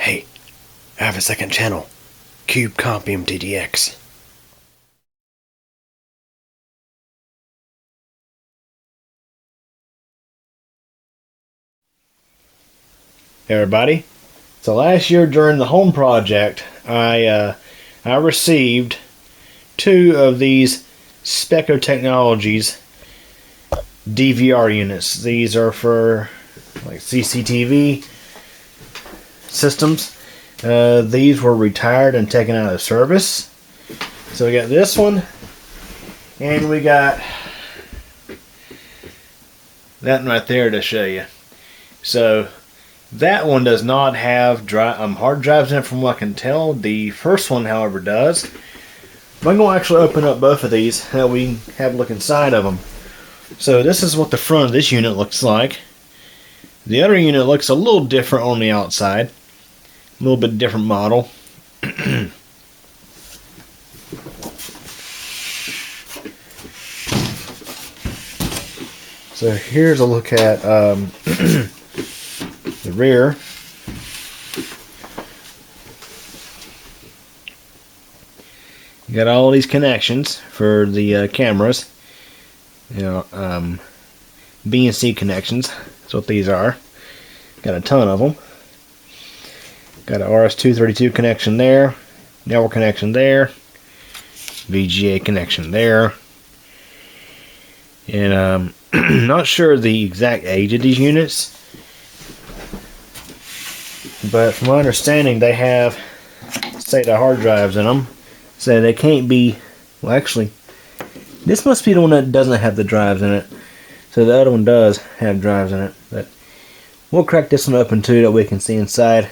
Hey, I have a second channel. Cube Compium DDX. Hey everybody. So last year during the home project, I received two of these Speco Technologies DVR units. These are for like CCTV systems. These were retired and taken out of service. So we got this one, and we got that one right there to show you. So that one does not have hard drives in it from what I can tell. The first one, however, does. But I'm going to actually open up both of these so we can have a look inside of them. So this is what the front of this unit looks like. The other unit looks a little different on the outside. A little bit different model. So here's a look at the rear. You got all these connections for the cameras. You know, B and C connections. That's what these are. Got a ton of them. Got an RS-232 connection there. Network connection there. VGA connection there. And not sure the exact age of these units, but from my understanding they have SATA hard drives in them, so they can't be, well actually this must be the one that doesn't have the drives in it, so the other one does have drives in it, but we'll crack this one open too that we can see inside.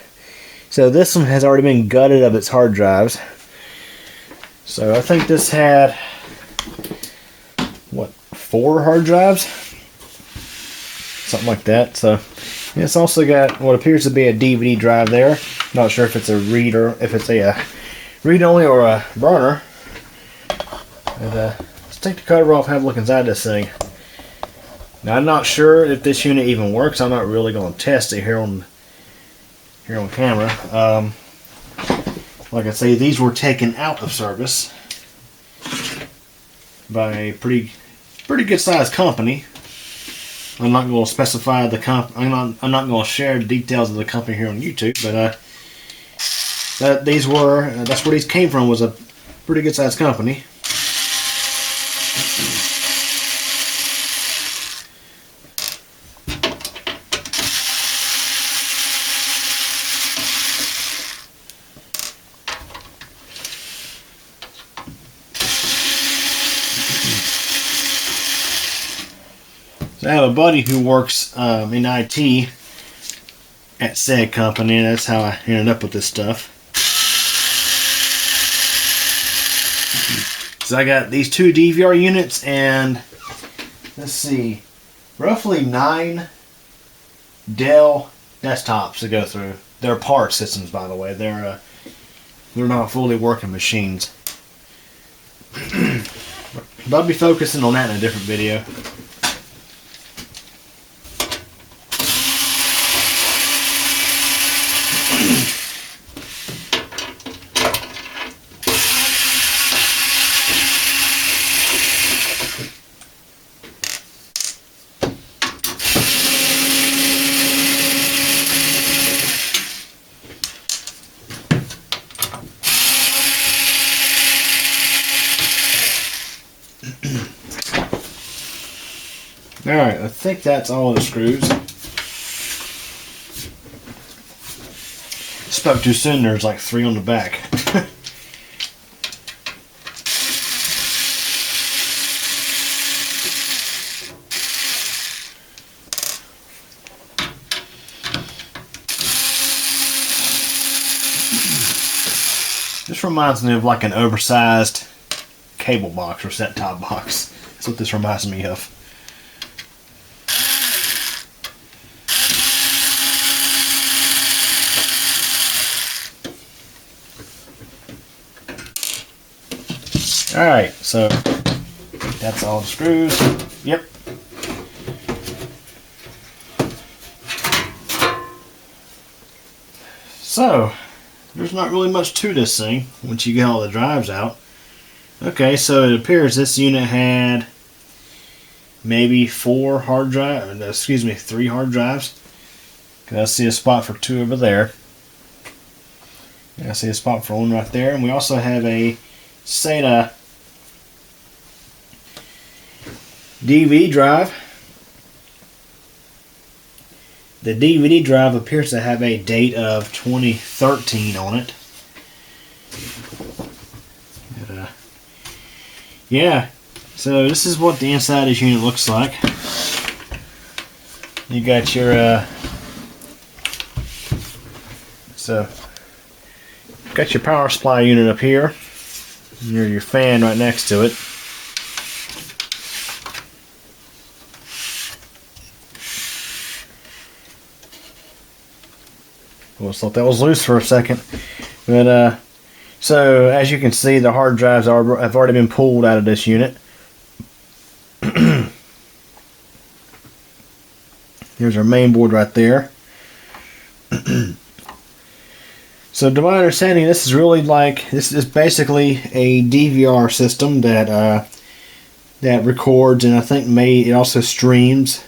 So this one has already been gutted of its hard drives, so I think this had what, 4 hard drives, something like that. So it's also got what appears to be a DVD drive there. Not sure if it's a reader, if it's a read only or a burner. And, let's take the cover off and have a look inside this thing. Now I'm not sure if this unit even works. I'm not really going to test it here on camera. Like I say, these were taken out of service by a pretty good sized company. I'm not going to specify the I'm not going to share the details of the company here on YouTube, but that's where these came from, was a pretty good sized company. I have a buddy who works in IT at said company, and that's how I ended up with this stuff. So I got these 2 DVR units and, let's see, roughly 9 Dell desktops to go through. They're part systems, by the way. They're not fully working machines. But I'll be focusing on that in a different video. Alright, I think that's all the screws. Spoke too soon, there's like 3 on the back. This reminds me of like an oversized cable box or set-top box. That's what this reminds me of. Alright, so that's all the screws. Yep. So, there's not really much to this thing once you get all the drives out. Okay, so it appears this unit had maybe 3 hard drives. I see a spot for 2 over there. I see a spot for 1 right there. And we also have a SATA DVD drive. The DVD drive appears to have a date of 2013 on it. But, yeah, so this is what the inside of this unit looks like. You got your got your power supply unit up here. Your fan right next to it. Almost thought that was loose for a second. But so as you can see, the hard drives have already been pulled out of this unit. There's our main board right there. So to my understanding, this is basically a DVR system that records, and I think it also streams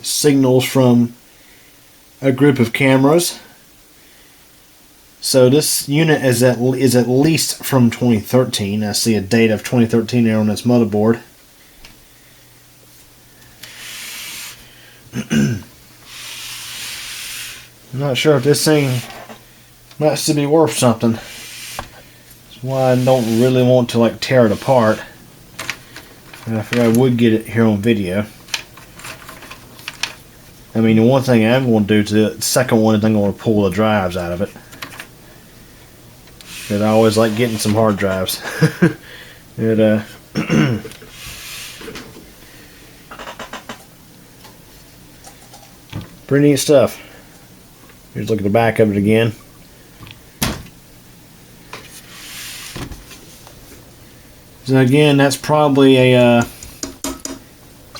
signals from a group of cameras. So this unit is at least from 2013. I see a date of 2013 there on this motherboard. I'm not sure if this thing might still be worth something. That's why I don't really want to tear it apart. And I figured I would get it here on video. I mean, the one thing I'm going to do to the second one is I'm going to pull the drives out of it. Because I always like getting some hard drives. Pretty neat stuff. Here's a look at the back of it again. So again, that's probably a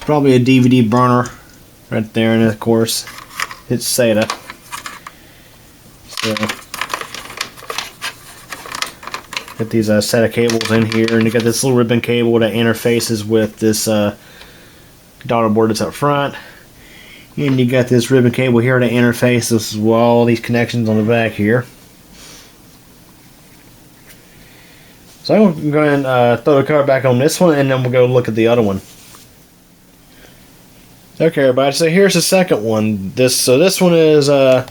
DVD burner right there, and of course it's SATA. So got these SATA cables in here, and you got this little ribbon cable that interfaces with this daughter board that's up front. And you got this ribbon cable here to interface this with all these connections on the back here. So I'm going to go ahead and throw the cover back on this one, and then we'll go look at the other one. Okay, everybody, so here's the second one. This one is a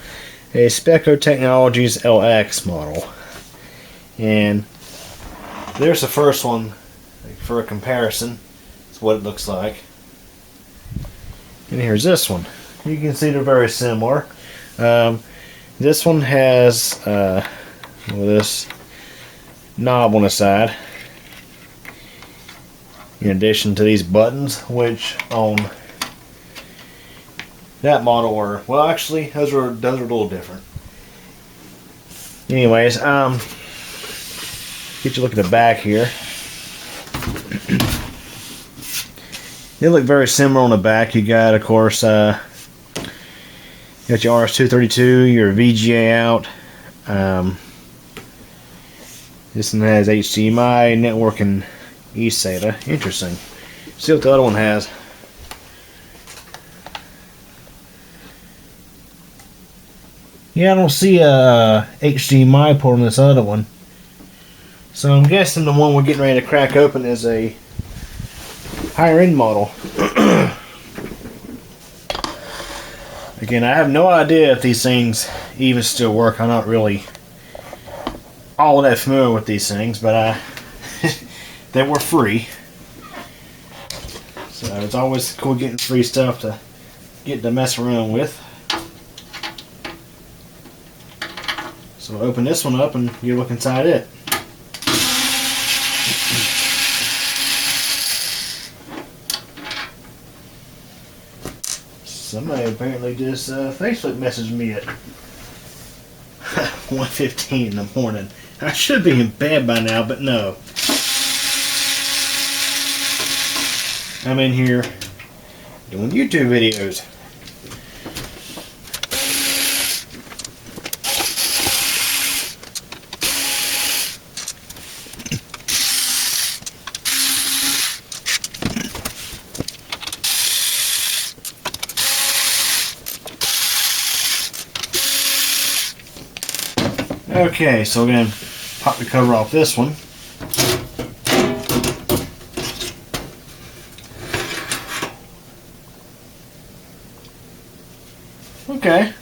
Speco Technologies LX model. And there's the first one for a comparison. That's what it looks like. And here's this one. You can see they're very similar. This one has this knob on the side, in addition to these buttons, which on that model were, well, actually those are a little different. Anyways, get you a look at the back here. They look very similar on the back. You got, of course, you got your RS-232, your VGA out. This one has HDMI, network, and eSATA. Interesting. See what the other one has. Yeah, I don't see a HDMI port on this other one. So I'm guessing the one we're getting ready to crack open is a higher end model. Again, I have no idea if these things even still work. I'm not really all that familiar with these things, but they were free. So it's always cool getting free stuff to get to mess around with. So we'll open this one up and you look inside it. Somebody apparently just Facebook messaged me at 1:15 in the morning. I should be in bed by now, but no. I'm in here doing YouTube videos. Okay, so again, pop the cover off this one. Okay.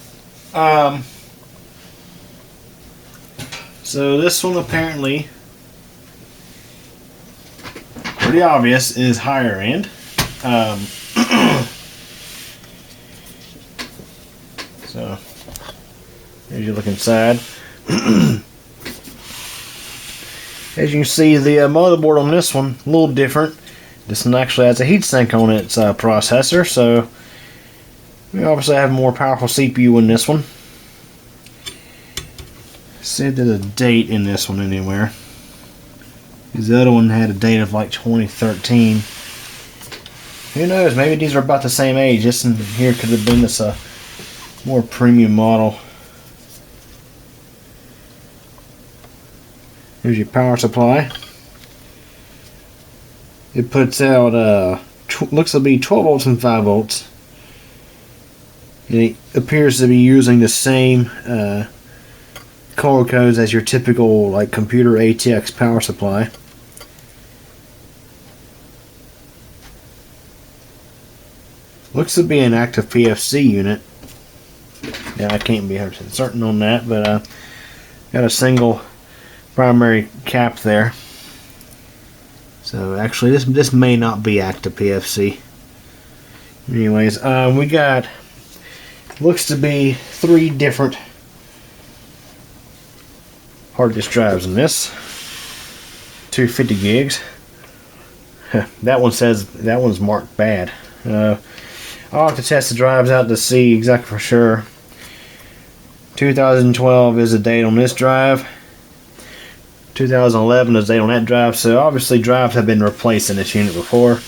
So this one apparently, pretty obvious, is higher end. So, as you look inside, as you can see, the motherboard on this one a little different. This one actually has a heatsink on its processor, so we obviously have a more powerful CPU in this one. Said there's a date in this one anywhere. Because the other one had a date of like 2013. Who knows? Maybe these are about the same age. This one here could have been this more premium model. Here's your power supply. It puts out looks to be 12 volts and 5 volts. And it appears to be using the same color codes as your typical like computer ATX power supply. Looks to be an active PFC unit. Yeah, I can't be 100% certain on that, but got a single primary cap there. So actually this may not be active PFC. Anyways, we got, looks to be 3 different hard disk drives in this. 250 gigs. That one says, that one's marked bad. I'll have to test the drives out to see exactly for sure. 2012 is the date on this drive. 2011 is the date on that drive. So obviously drives have been replaced in this unit before.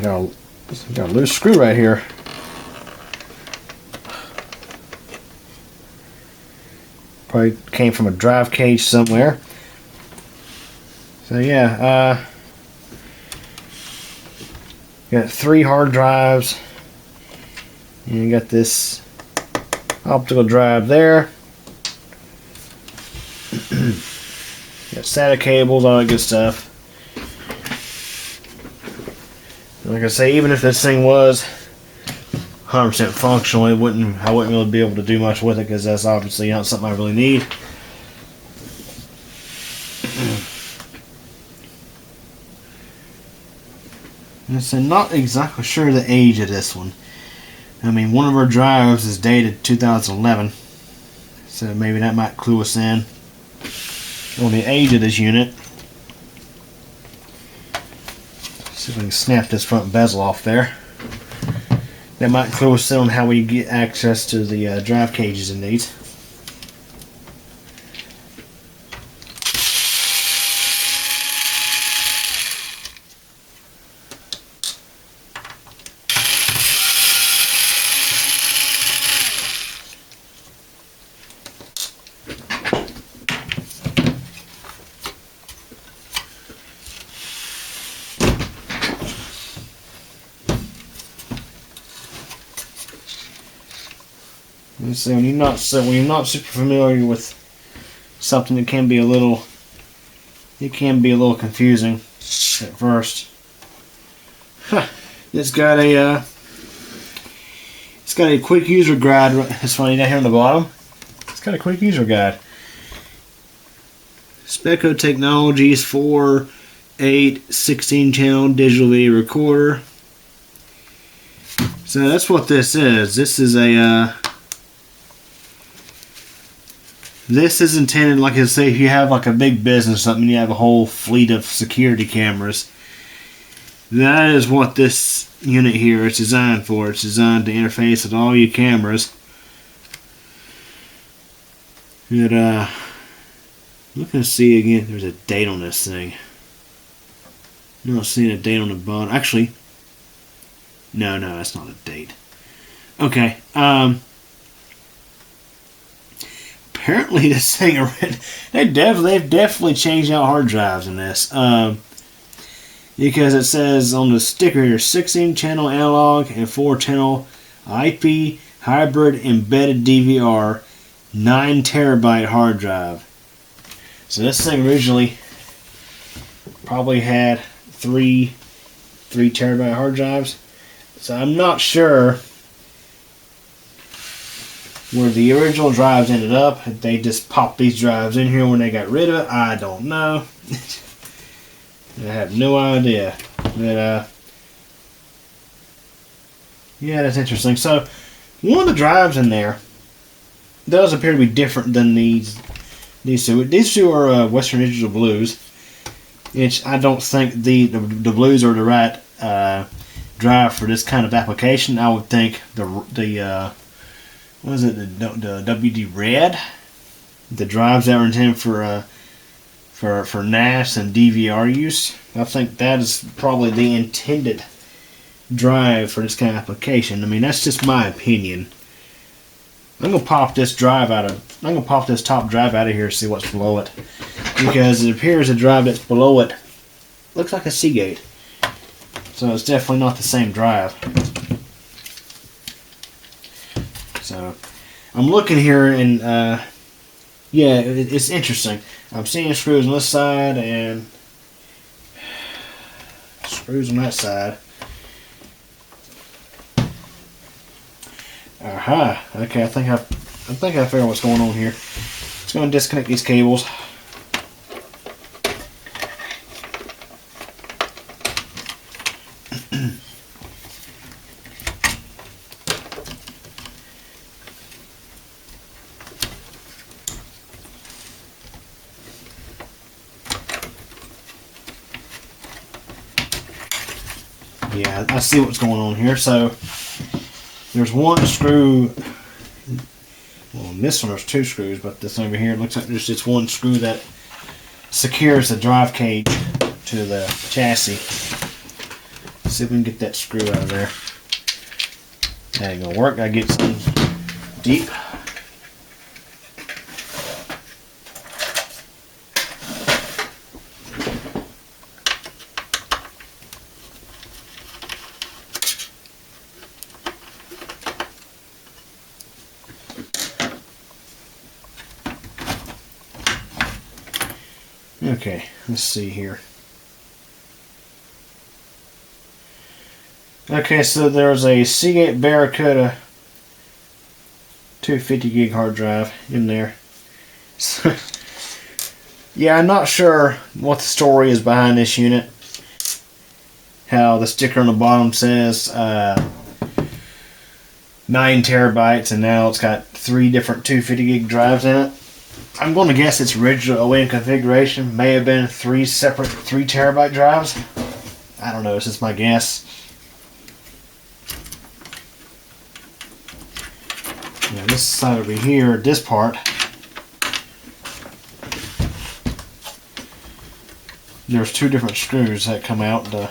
Got a loose screw right here. Probably came from a drive cage somewhere. So yeah, got 3 hard drives, and you got this optical drive there. Got SATA cables, all that good stuff. Like I say, even if this thing was 100% functional, I wouldn't really be able to do much with it because that's obviously not something I really need. And so not exactly sure the age of this one. I mean, one of our drives is dated 2011, so maybe that might clue us in on the age of this unit. See if we can snap this front bezel off there. That might clue us in on how we get access to the drive cages in these. So when you're not super familiar with something, it can be a little confusing at first. It's got a quick user guide. It's funny down here on the bottom. It's got a quick user guide. Speco Technologies 4, 8, 16 channel digital video recorder. So that's what this is. This is intended, like I say, if you have like a big business or something, you have a whole fleet of security cameras. That is what this unit here is designed for. It's designed to interface with all your cameras. And looking to see again, there's a date on this thing. I'm not seeing a date on the bottom. Actually, no, that's not a date. Okay. Apparently this thing, they've definitely changed out hard drives in this. Because it says on the sticker here, 16 channel analog and 4 channel IP hybrid embedded DVR 9 terabyte hard drive. So this thing originally probably had three 3 terabyte hard drives. So I'm not sure where the original drives ended up. If they just popped these drives in here when they got rid of it, I don't know. I have no idea. But yeah, that's interesting. So one of the drives in there does appear to be different than these two. These two are Western Digital Blues, which I don't think the blues are the right drive for this kind of application. I would think the what is it, the WD Red, the drives that are intended for NAS and DVR use. I think that is probably the intended drive for this kind of application. I mean, that's just my opinion. I'm gonna pop this top drive out of here and see what's below it, because it appears the drive that's below it looks like a Seagate. So it's definitely not the same drive. So I'm looking here, and yeah, it's interesting. I'm seeing screws on this side and screws on that side. Aha. Okay, I think I figured what's going on here. Just going to disconnect these cables. Yeah, I see what's going on here. So there's one screw. Well, on this one there's two screws, but this over here, it looks like there's just one screw that secures the drive cage to the chassis. Let's see if we can get that screw out of there. That ain't gonna work. I get some deep. Okay, let's see here. Okay, so there's a Seagate Barracuda 250 gig hard drive in there. So, yeah, I'm not sure what the story is behind this unit. How the sticker on the bottom says 9 terabytes, and now it's got 3 different 250 gig drives in it. I'm going to guess its original OEM configuration may have been 3 separate 3 terabyte drives. I don't know, it's just my guess. Now this side over here, this part, there's 2 different screws that come out to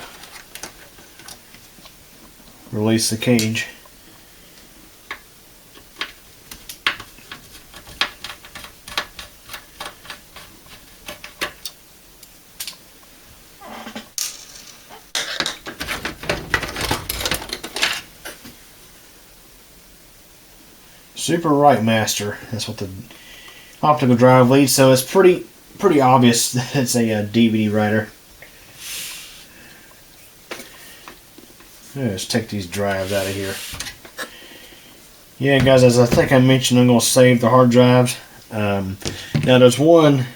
release the cage. Super Write Master. That's what the optical drive leads. So it's pretty obvious that it's a DVD writer. Let's take these drives out of here. Yeah, guys, as I think I mentioned, I'm going to save the hard drives. Now there's one.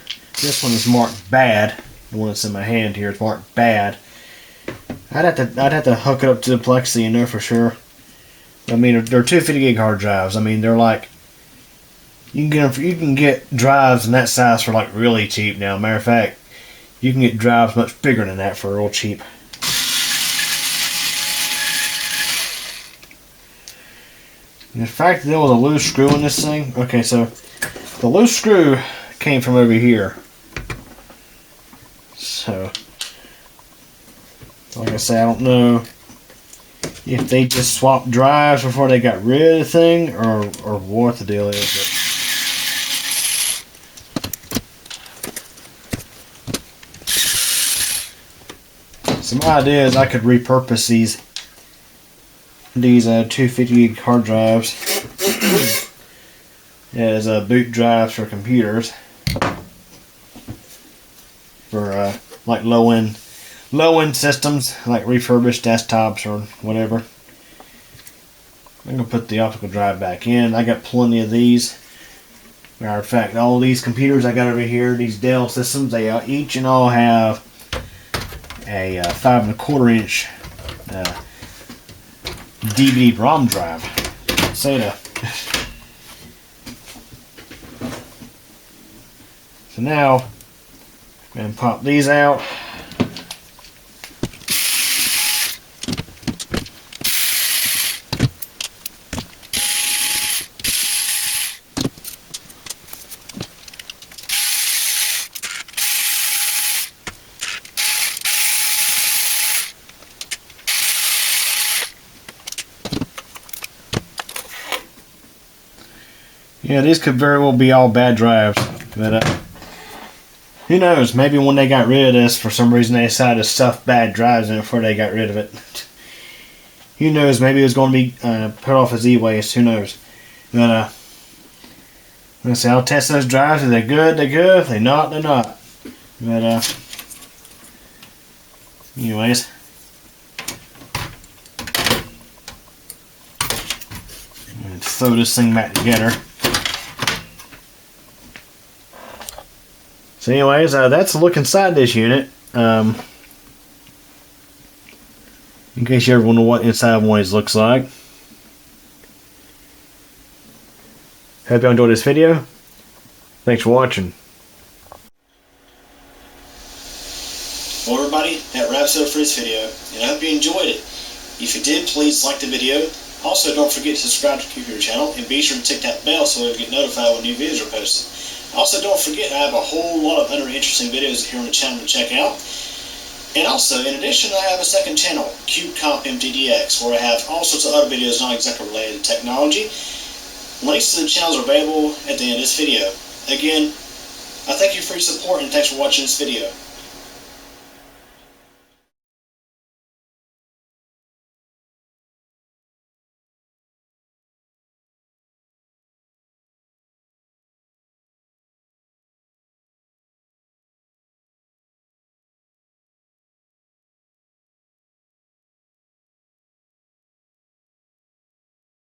This one is marked bad. The one that's in my hand here is marked bad. I'd have to hook it up to the Plexi and know for sure. I mean, they're 250 gig hard drives. I mean, they're like, you can get drives in that size for like really cheap now. Matter of fact, you can get drives much bigger than that for real cheap. And the fact that there was a loose screw in this thing. Okay, so the loose screw came from over here. So, like I say, I don't know if they just swapped drives before they got rid of the thing, or what the deal is. But some ideas, I could repurpose these 250 gig hard drives As boot drives for computers, for like low end systems, like refurbished desktops or whatever. I'm gonna put the optical drive back in. I got plenty of these. Matter of fact, all these computers I got over here, these Dell systems, they each and all have a 5 1/4 inch DVD ROM drive. SATA. So now, I'm going to pop these out. Yeah, these could very well be all bad drives, but who knows? Maybe when they got rid of this, for some reason they decided to stuff bad drives in it before they got rid of it. Who knows? Maybe it was going to be put off as e-waste. Who knows? But let's see. I'll test those drives. If they're good, they're good. If they're not, they're not. But anyways. Let's throw this thing back together. So anyways, that's a look inside this unit. In case you ever wonder what inside one of these looks like. Hope you enjoyed this video. Thanks for watching. Well everybody, that wraps it up for this video, and I hope you enjoyed it. If you did, please like the video. Also, don't forget to subscribe to the computer channel, and be sure to tick that bell so you'll get notified when new videos are posted. Also, don't forget, I have a whole lot of other interesting videos here on the channel to check out. And also, in addition, I have a second channel, CubeComp MTDX, where I have all sorts of other videos not exactly related to technology. Links to the channels are available at the end of this video. Again, I thank you for your support and thanks for watching this video.